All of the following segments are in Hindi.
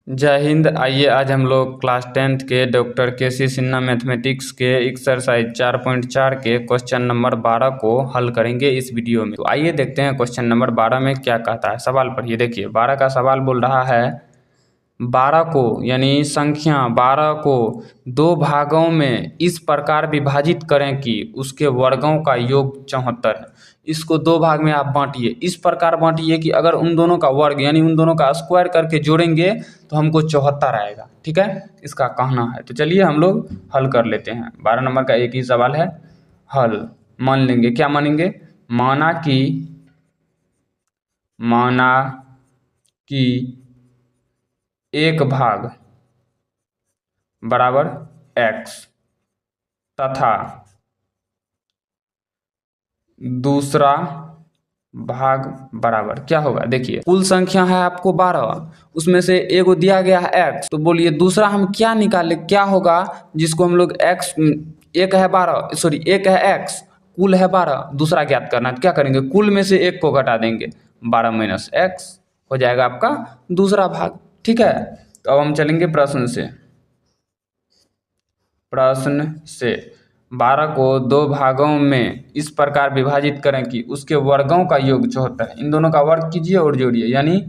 जय हिंद। आइए आज हम लोग क्लास 10th के डॉक्टर के.सी. सिन्हा मैथमेटिक्स के एक्सरसाइज 4.4 के क्वेश्चन नंबर 12 को हल करेंगे इस वीडियो में। तो आइए देखते हैं क्वेश्चन नंबर 12 में क्या कहता है। सवाल पढ़िए। देखिए 12 का सवाल बोल रहा है 12 को यानी संख्या 12 को दो भागों में इस प्रकार विभाजित करें कि उसके वर्गों का योग 74 है। इसको दो भाग में आप बांटिए, इस प्रकार बांटिए कि अगर उन दोनों का वर्ग यानी उन दोनों का स्क्वायर करके जोड़ेंगे तो हमको 74 आएगा। ठीक है, इसका कहना है। तो चलिए हम लोग हल कर लेते हैं। 12 नंबर का एक ही सवाल है, हल मान लेंगे। क्या मानेंगे? माना कि एक भाग बराबर x तथा दूसरा भाग बराबर क्या होगा। देखिए कुल संख्या है आपको 12, उसमें से एगो दिया गया है x। तो बोलिए दूसरा हम क्या निकाले, क्या होगा जिसको हम लोग x, एक है 12 सॉरी एक है x, कुल है 12, दूसरा ज्ञात करना है। तो क्या करेंगे, कुल में से एक को घटा देंगे, 12 माइनस x हो जाएगा आपका दूसरा भाग। ठीक है, तो अब हम चलेंगे प्रश्न से 12 को दो भागों में इस प्रकार विभाजित करें कि उसके वर्गों का योग 74 है। इन दोनों का वर्ग कीजिए और जोड़िए, यानी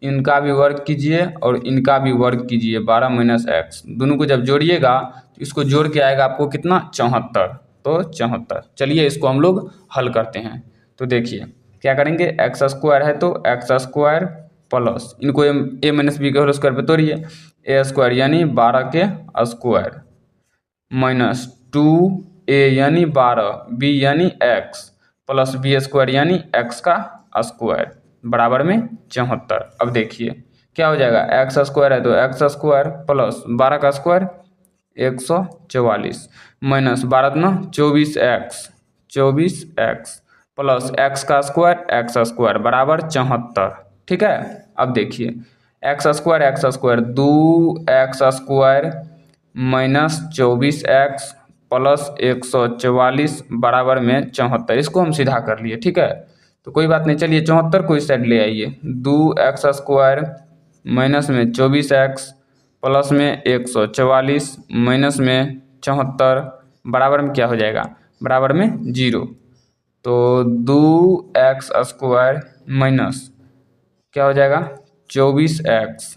इनका भी वर्ग कीजिए और इनका भी वर्ग कीजिए। 12 माइनस एक्स दोनों को जब जोड़िएगा तो इसको जोड़ के आएगा आपको कितना, 74। तो 74। चलिए इसको हम लोग हल करते हैं। तो देखिए क्या करेंगे, एक्स स्क्वायर है तो एक्स स्क्वायर प्लस इनको ए माइनस बी के होल स्क्वायर पे तोड़िए, ए स्क्वायर यानी 12 के स्क्वायर माइनस 2a यानी 12, b यानी x प्लस बी स्क्वायर यानी x का स्क्वायर बराबर में 74। अब देखिए क्या हो जाएगा, एक्स स्क्वायर है तो एक्स स्क्वायर प्लस 12 का स्क्वायर 144 माइनस 12 दूना 24x प्लस x का स्क्वायर बराबर 74। ठीक है, अब देखिए x square 2x square minus 24x plus 144 बराबर में 74। इसको हम सीधा कर लिए। ठीक है, तो कोई बात नहीं, चलिए 74 को इस साइड ले आइए। 2x स्क्वायर माइनस में 24x प्लस में 144 माइनस में 74 बराबर में क्या हो जाएगा, बराबर में 0। तो 2x स्क्वायर माइनस क्या हो जाएगा 24x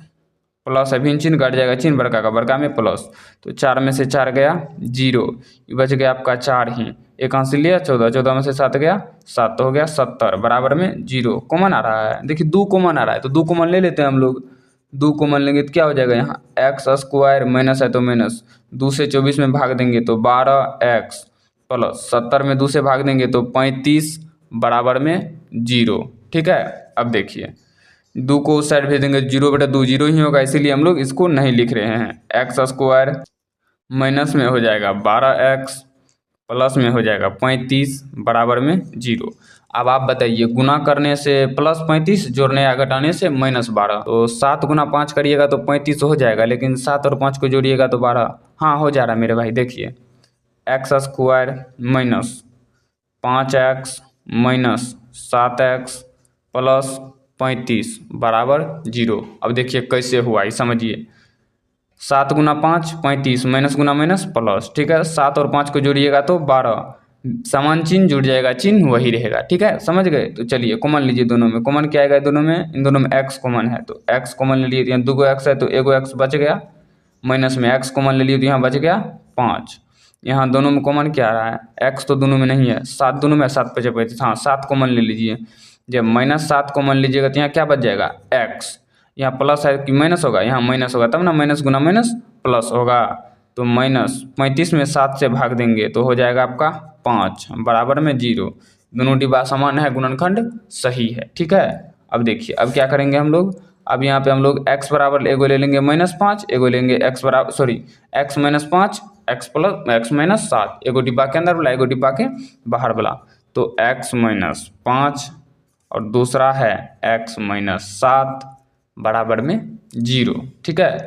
प्लस अभी चिन्ह घट जाएगा, चिन्ह बड़का में प्लस, तो 4 में से 4 गया 0, बच गया आपका 4 ही, एक हाथ से लिया 14 में से 7 गया 7, तो हो गया 70 बराबर में 0। कॉमन आ रहा है, देखिए 2 कॉमन आ रहा है तो 2 कॉमन ले लेते हैं हम लोग। 2 कॉमन लेंगे तो क्या हो जाएगा, यहाँ एक्स स्क्वायर माइनस है तो माइनस 2 से 24 में भाग देंगे तो 12x प्लस 70 में 2 से भाग देंगे तो 35 बराबर में 0। ठीक है, अब देखिए 2 को उस साइड भेज देंगे, 0/2 0 ही होगा, इसीलिए हम लोग इसको नहीं लिख रहे हैं। एक्स स्क्वायर माइनस में हो जाएगा 12x प्लस में हो जाएगा 35 बराबर में 0। अब आप बताइए गुना करने से प्लस 35, जोड़ने या घटाने से -12, तो 7 गुना 5 करिएगा तो 35 हो जाएगा, लेकिन 7 और 5 को जोड़िएगा तो 12। हाँ हो जा रहा है मेरे भाई। देखिए x square minus 5x minus 7x plus 35 बराबर 0। अब देखिए कैसे हुआ, ये समझिए। 7 गुना 5 35 माइनस गुना माइनस प्लस। ठीक है, 7 और 5 को जोड़िएगा तो 12, समान चिन्ह जुड़ जाएगा, चिन्ह वही रहेगा। ठीक है, समझ गए। तो चलिए कॉमन लीजिए, दोनों में कॉमन क्या आएगा, दोनों में, इन दोनों में x कॉमन है तो x कॉमन ले लिए, तो यहाँ 2 x है तो एगो x बच गया, माइनस में x कॉमन ले लिए तो यहाँ बच गया 5। यहाँ दोनों में कॉमन क्या आ रहा है, x तो दोनों में नहीं है, 7 दोनों में, 7 5 35, हाँ 7 कॉमन ले लीजिए। जब -7 कॉमन लीजिएगा तो यहाँ क्या बच जाएगा, x, यहाँ प्लस है कि माइनस होगा, यहाँ माइनस होगा तब ना, माइनस गुना माइनस प्लस होगा, तो -35 में 7 से भाग देंगे तो हो जाएगा आपका 5 बराबर में 0। दोनों डिब्बा समान है, गुणनखंड सही है। ठीक है, अब देखिए अब क्या करेंगे हम लोग, अब यहाँ पे हम लोग x बराबर एगो ले लेंगे -5, एगो लेंगे x -5 x प्लस x -7, एगो डिब्बा के अंदर वाला एगो डिब्बा के बाहर वाला, तो x -5 और दूसरा है x -7 बराबर में 0। ठीक है,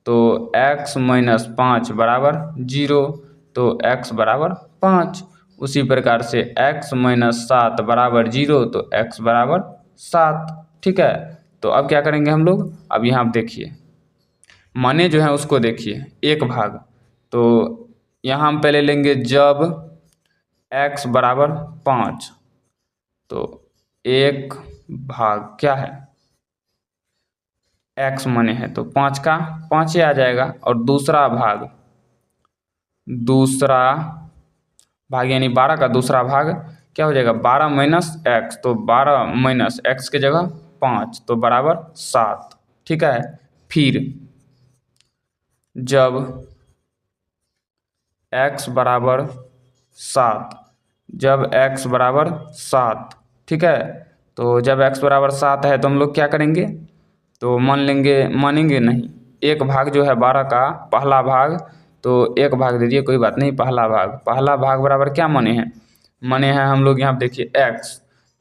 तो x -5 बराबर 0, तो x बराबर 5। उसी प्रकार से x -7 बराबर 0, तो x बराबर 7। ठीक है, तो अब क्या करेंगे हम लोग, अब यहाँ देखिए माने जो है उसको देखिए, एक भाग। तो यहाँ हम पहले लेंगे जब x बराबर 5, तो एक भाग क्या है, x माने है तो 5 का 5 ही आ जाएगा। और दूसरा भाग यानी 12 का दूसरा भाग क्या हो जाएगा, 12 माइनस एक्स, तो 12 माइनस एक्स की जगह 5 तो बराबर 7। ठीक है, फिर जब x बराबर 7, ठीक है, तो जब x बराबर 7 है तो हम लोग क्या करेंगे, तो मानेंगे नहीं, एक भाग जो है 12 का पहला भाग, तो एक भाग दे दिए, कोई बात नहीं, पहला भाग बराबर क्या माने हैं हम लोग यहाँ देखिए x,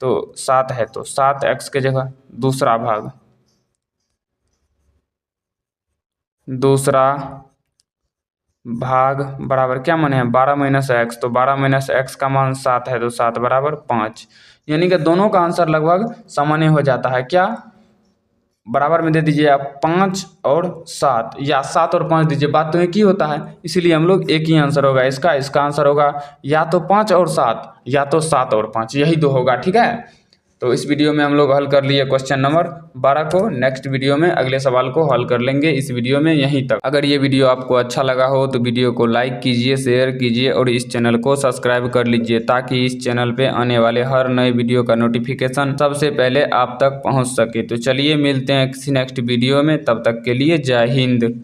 तो 7 है तो 7x के जगह दूसरा भाग बराबर क्या माने हैं 12 माइनस एक्स, तो 12 माइनस एक्स का मान 7 है तो 7 बराबर 5। यानी कि दोनों का आंसर लगभग सामान्य हो जाता है। क्या बराबर में दे दीजिए आप 5 और 7, या 7 और 5 दीजिए, बात तो एक ही होता है, इसीलिए हम लोग एक ही आंसर होगा इसका आंसर होगा या तो 5 और 7 या तो 7 और 5, यही तो होगा। ठीक है, तो इस वीडियो में हम लोग हल कर लिए क्वेश्चन नंबर 12 को। नेक्स्ट वीडियो में अगले सवाल को हल कर लेंगे इस वीडियो में यहीं तक। अगर ये वीडियो आपको अच्छा लगा हो तो वीडियो को लाइक कीजिए, शेयर कीजिए और इस चैनल को सब्सक्राइब कर लीजिए, ताकि इस चैनल पे आने वाले हर नए वीडियो का नोटिफिकेशन सबसे पहले आप तक पहुँच सके। तो चलिए मिलते हैं किसी नेक्स्ट वीडियो में, तब तक के लिए जय हिंद।